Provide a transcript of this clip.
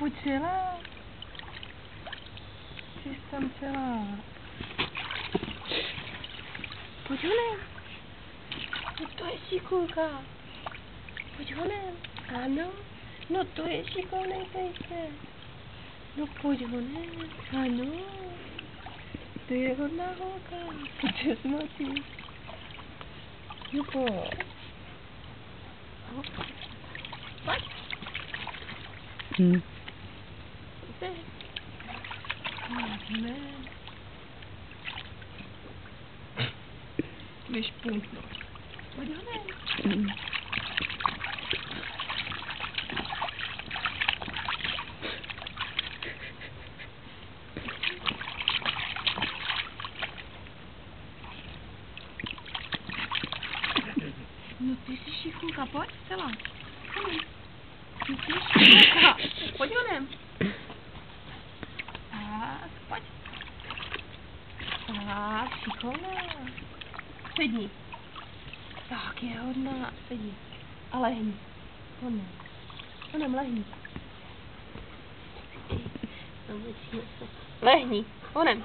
pojď celá. Jsi tam celá. Pojď honem. No to je šikulka. Pojď honem. Ano. No to je šikovnej pejsek. No pojď honem. Ano. To je hodná holka. Pojď se smočit. No pojď. Pojď. Pojď. Ne. Víš půjď, no. Pojď honem. No ty jsi šichulka, pojď celá. Ty jsi šichulka. Pojď honem. Tak, pojď. Tak, šikovná. Sedni. Tak, je hodná. Sedni. A lehni. Honem. Honem, lehni. Lehni. Honem.